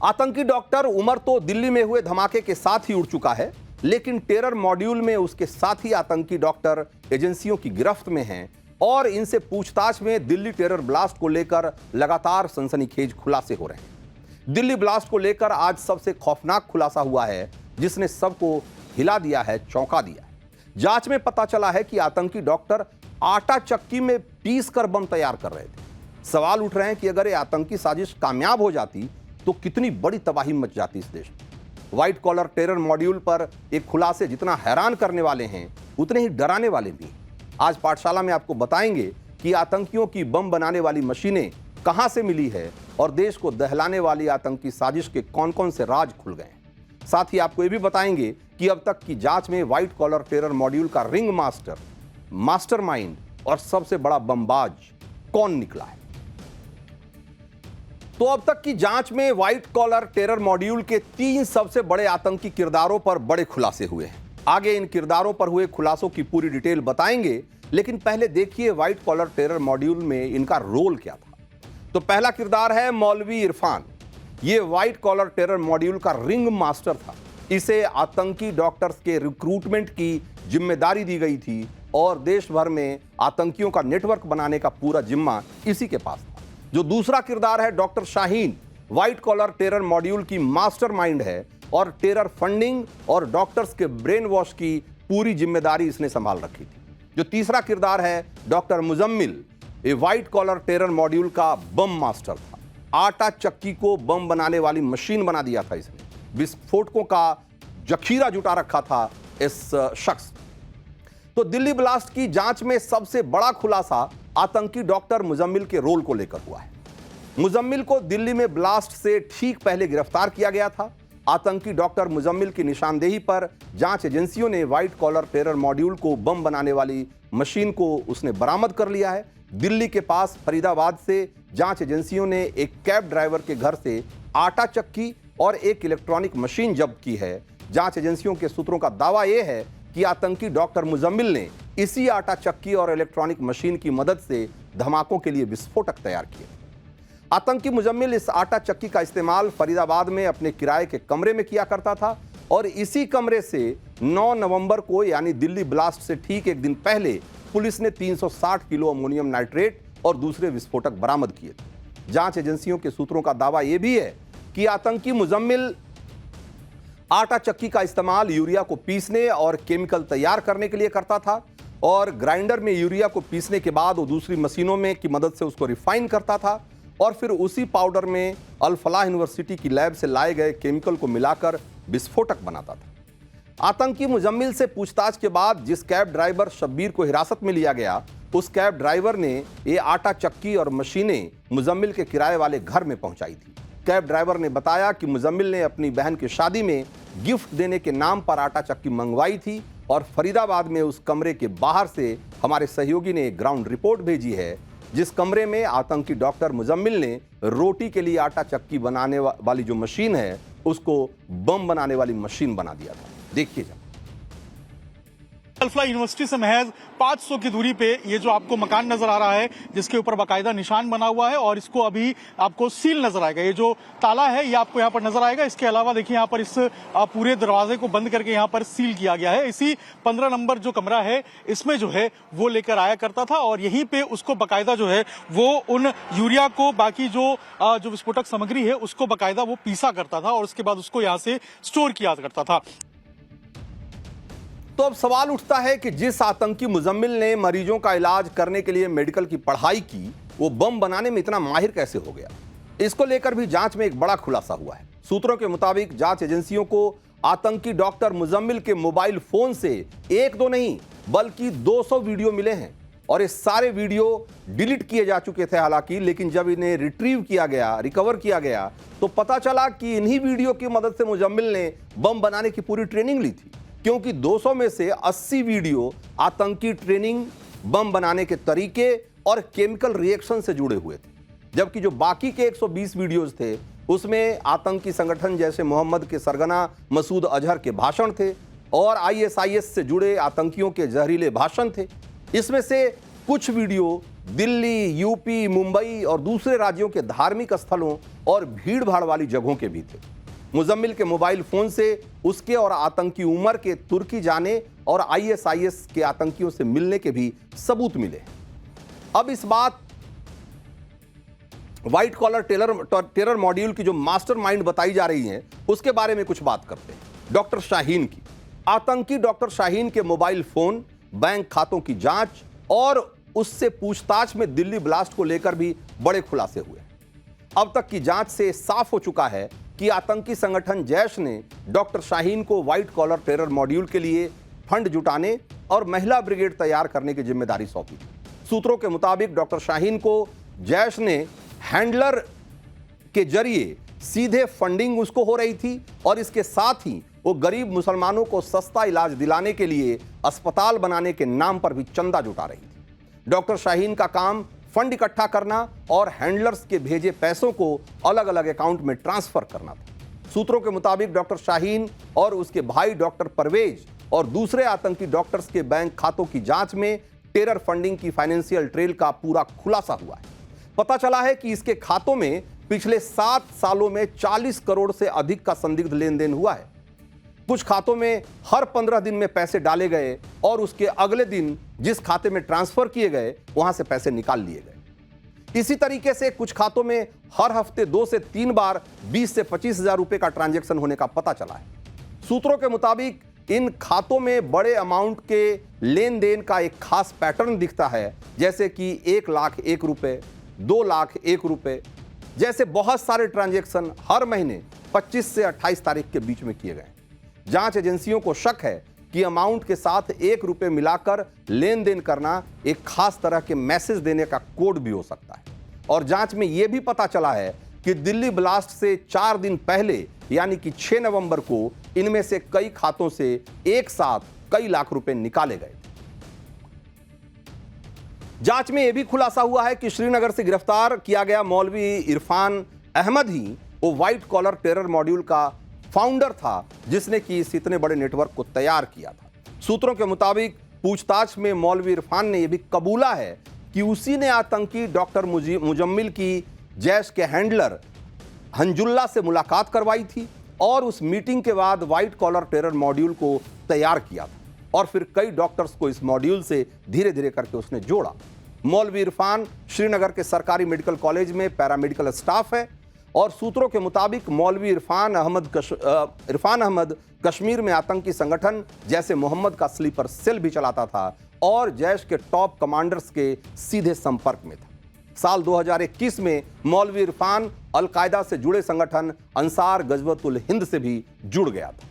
आतंकी डॉक्टर उमर तो दिल्ली में हुए धमाके के साथ ही उड़ चुका है, लेकिन टेरर मॉड्यूल में उसके साथी आतंकी डॉक्टर एजेंसियों की गिरफ्त में हैं और इनसे पूछताछ में दिल्ली टेरर ब्लास्ट को लेकर लगातार सनसनीखेज खुलासे हो रहे हैं। दिल्ली ब्लास्ट को लेकर आज सबसे खौफनाक खुलासा हुआ है, जिसने सबको हिला दिया है, चौंका दिया है। जांच में पता चला है कि आतंकी डॉक्टर आटा चक्की में पीस कर बम तैयार कर रहे थे। सवाल उठ रहे हैं कि अगर ये आतंकी साजिश कामयाब हो जाती तो कितनी बड़ी तबाही मच जाती इस देश में। व्हाइट कॉलर टेरर मॉड्यूल पर एक खुलासे जितना हैरान करने वाले हैं, उतने ही डराने वाले भी। आज पाठशाला में आपको बताएंगे कि आतंकियों की बम बनाने वाली मशीनें कहां से मिली है और देश को दहलाने वाली आतंकी साजिश के कौन कौन से राज खुल गए हैं। साथ ही आपको यह भी बताएंगे कि अब तक की जांच में व्हाइट कॉलर टेरर मॉड्यूल का रिंग मास्टर, मास्टरमाइंड और सबसे बड़ा बमबाज कौन निकला है। तो अब तक की जांच में व्हाइट कॉलर टेरर मॉड्यूल के 3 सबसे बड़े आतंकी किरदारों पर बड़े खुलासे हुए हैं। आगे इन किरदारों पर हुए खुलासों की पूरी डिटेल बताएंगे, लेकिन पहले देखिए व्हाइट कॉलर टेरर मॉड्यूल में इनका रोल क्या था। तो पहला किरदार है मौलवी इरफान। ये व्हाइट कॉलर टेरर मॉड्यूल का रिंग मास्टर था। इसे आतंकी डॉक्टर्स के रिक्रूटमेंट की जिम्मेदारी दी गई थी और देश भर में आतंकियों का नेटवर्क बनाने का पूरा जिम्मा इसी के पास था। जो दूसरा किरदार है doctor Shaheen, white collar terror module की मास्टरमाइंड है और टेरर फंडिंग और डॉक्टर्स के ब्रेन वॉश की पूरी जिम्मेदारी इसने संभाल रखी थी। जो तीसरा किरदार है डॉक्टर मुजम्मिल, ये व्हाइट कॉलर टेरर मॉड्यूल का बम मास्टर था। आटा चक्की को बम बनाने वाली मशीन बना दिया था इसने। विस्फोटकों का जखीरा जुटा रखा था इस शख्स। तो दिल्ली ब्लास्ट की जांच में सबसे बड़ा खुलासा आतंकी डॉक्टर मुजम्मिल के रोल को लेकर हुआ है। मुजम्मिल को दिल्ली में ब्लास्ट से ठीक पहले गिरफ्तार किया गया था। आतंकी डॉक्टर मुजम्मिल की निशानदेही पर जांच एजेंसियों ने व्हाइट कॉलर टेरर मॉड्यूल को बम बनाने वाली मशीन को उसने बरामद कर लिया है। दिल्ली के पास फरीदाबाद से जांच एजेंसियों ने एक कैब ड्राइवर के घर से आटा चक्की और एक इलेक्ट्रॉनिक मशीन जब्त की है। जांच एजेंसियों के सूत्रों का दावा यह है कि आतंकी डॉक्टर मुजम्मिल ने इसी आटा चक्की और इलेक्ट्रॉनिक मशीन की मदद से धमाकों के लिए विस्फोटक तैयार किए। आतंकी मुजम्मिल इस आटा चक्की का इस्तेमाल फरीदाबाद में अपने किराए के कमरे में किया करता था और इसी कमरे से 9 नवंबर को, यानी दिल्ली ब्लास्ट से ठीक एक दिन पहले, पुलिस ने 360 किलो अमोनियम नाइट्रेट और दूसरे विस्फोटक बरामद किए थे। जांच एजेंसियों के सूत्रों का दावा यह भी है कि आतंकी मुजम्मिल आटा चक्की का इस्तेमाल यूरिया को पीसने और केमिकल तैयार करने के लिए करता था और ग्राइंडर में यूरिया को पीसने के बाद वो दूसरी मशीनों में की मदद से उसको रिफाइन करता था और फिर उसी पाउडर में अल फलाह यूनिवर्सिटी की लैब से लाए गए केमिकल को मिलाकर विस्फोटक बनाता था। आतंकी मुजम्मिल से पूछताछ के बाद जिस कैब ड्राइवर शब्बीर को हिरासत में लिया गया, उस कैब ड्राइवर ने ये आटा चक्की और मशीनें मुजम्मिल के किराए वाले घर में पहुंचाई थी। कैब ड्राइवर ने बताया कि मुजम्मिल ने अपनी बहन की शादी में गिफ्ट देने के नाम पर आटा चक्की मंगवाई थी और फरीदाबाद में उस कमरे के बाहर से हमारे सहयोगी ने एक ग्राउंड रिपोर्ट भेजी है, जिस कमरे में आतंकी डॉक्टर मुजम्मिल ने रोटी के लिए आटा चक्की बनाने वाली जो मशीन है, उसको बम बनाने वाली मशीन बना दिया था। देखिए जरा। अल फलाह यूनिवर्सिटी से महज 500 की दूरी पे ये जो आपको मकान नजर आ रहा है, जिसके ऊपर बाकायदा निशान बना हुआ है और इसको अभी आपको सील नजर आएगा। ये जो ताला है ये आपको यहाँ पर नजर आएगा। इसके अलावा देखिए यहाँ पर इस पूरे दरवाजे को बंद करके यहाँ पर सील किया गया है। इसी 15 नंबर जो कमरा है इसमें जो है वो लेकर आया करता था और यहीं पे उसको बाकायदा जो है वो उन यूरिया को, बाकी जो विस्फोटक सामग्री है उसको बाकायदा वो पीसा करता था और उसके बाद उसको यहाँ से स्टोर किया करता था। तो अब सवाल उठता है कि जिस आतंकी मुजम्मिल ने मरीजों का इलाज करने के लिए मेडिकल की पढ़ाई की, वो बम बनाने में इतना माहिर कैसे हो गया। इसको लेकर भी जांच में एक बड़ा खुलासा हुआ है। सूत्रों के मुताबिक जांच एजेंसियों को आतंकी डॉक्टर मुजम्मिल के मोबाइल फोन से 1-2 नहीं बल्कि 200 वीडियो मिले हैं और ये सारे वीडियो डिलीट किए जा चुके थे हालांकि, लेकिन जब इन्हें रिट्रीव किया गया, रिकवर किया गया, तो पता चला कि इन्हीं वीडियो की मदद से मुजम्मिल ने बम बनाने की पूरी ट्रेनिंग ली थी, क्योंकि 200 में से 80 वीडियो आतंकी ट्रेनिंग, बम बनाने के तरीके और केमिकल रिएक्शन से जुड़े हुए थे, जबकि जो बाकी के 120 वीडियोज थे उसमें आतंकी संगठन जैसे मोहम्मद के सरगना मसूद अजहर के भाषण थे और ISIS से जुड़े आतंकियों के जहरीले भाषण थे। इसमें से कुछ वीडियो दिल्ली, यूपी, मुंबई और दूसरे राज्यों के धार्मिक स्थलों और भीड़ भाड़ वाली जगहों के भी थे। मुजम्मिल के मोबाइल फोन से उसके और आतंकी उमर के तुर्की जाने और आईएसआईएस के आतंकियों से मिलने के भी सबूत मिले। अब इस बात व्हाइट कॉलर टेरर मॉड्यूल की जो मास्टरमाइंड बताई जा रही है उसके बारे में कुछ बात करते हैं। डॉक्टर शाहीन की, आतंकी डॉक्टर शाहीन के मोबाइल फोन, बैंक खातों की जांच और उससे पूछताछ में दिल्ली ब्लास्ट को लेकर भी बड़े खुलासे हुए। अब तक की जांच से साफ हो चुका है कि आतंकी संगठन जैश ने डॉक्टर शाहीन को व्हाइट कॉलर टेरर मॉड्यूल के लिए फंड जुटाने और महिला ब्रिगेड तैयार करने की जिम्मेदारी सौंपी। सूत्रों के मुताबिक डॉक्टर शाहीन को जैश ने हैंडलर के जरिए सीधे फंडिंग उसको हो रही थी और इसके साथ ही वो गरीब मुसलमानों को सस्ता इलाज दिलाने के लिए अस्पताल बनाने के नाम पर भी चंदा जुटा रही थी। डॉक्टर शाहीन का काम फंड इकट्ठा करना और हैंडलर्स के भेजे पैसों को अलग अलग अकाउंट में ट्रांसफर करना था। सूत्रों के मुताबिक डॉक्टर शाहीन और उसके भाई डॉक्टर परवेज और दूसरे आतंकी डॉक्टर्स के बैंक खातों की जांच में टेरर फंडिंग की फाइनेंशियल ट्रेल का पूरा खुलासा हुआ है। पता चला है कि इसके खातों में पिछले 7 सालों में 40 करोड़ से अधिक का संदिग्ध लेन देन हुआ है। कुछ खातों में हर 15 दिन में पैसे डाले गए और उसके अगले दिन जिस खाते में ट्रांसफर किए गए वहां से पैसे निकाल लिए गए। इसी तरीके से कुछ खातों में हर हफ्ते 2 से 3 बार 20 से 25 हजार रुपए का ट्रांजैक्शन होने का पता चला है। सूत्रों के मुताबिक इन खातों में बड़े अमाउंट के लेन देन का एक खास पैटर्न दिखता है, जैसे कि 1 लाख 1 रुपए, 2 लाख 1 रुपए जैसे बहुत सारे ट्रांजैक्शन हर महीने 25 से 28 तारीख के बीच में किए गए। जांच एजेंसियों को शक है कि अमाउंट के साथ 1 रुपए मिलाकर लेन देन करना एक खास तरह के मैसेज देने का कोड भी हो सकता है। और जांच में यह भी पता चला है कि दिल्ली ब्लास्ट से 4 दिन पहले यानी कि 6 नवंबर को इनमें से कई खातों से एक साथ कई लाख रुपए निकाले गए। जांच में यह भी खुलासा हुआ है कि श्रीनगर से गिरफ्तार किया गया मौलवी इरफान अहमद ही वो व्हाइट कॉलर टेरर मॉड्यूल का फाउंडर था जिसने कि इस इतने बड़े नेटवर्क को तैयार किया था। सूत्रों के मुताबिक पूछताछ में मौलवी इरफान ने यह भी कबूला है कि उसी ने आतंकी डॉक्टर मुजम्मिल की जैश के हैंडलर हंजुल्ला से मुलाकात करवाई थी और उस मीटिंग के बाद व्हाइट कॉलर टेरर मॉड्यूल को तैयार किया था और फिर कई डॉक्टर्स को इस मॉड्यूल से धीरे धीरे करके उसने जोड़ा। मौलवी इरफान श्रीनगर के सरकारी मेडिकल कॉलेज में पैरामेडिकल स्टाफ है और सूत्रों के मुताबिक मौलवी इरफान अहमद कश्मीर में आतंकी संगठन जैसे मोहम्मद का स्लीपर सेल भी चलाता था और जैश के टॉप कमांडर्स के सीधे संपर्क में था। साल 2021 में मौलवी इरफान अल कायदा से जुड़े संगठन अंसार गजवतुल हिंद से भी जुड़ गया था।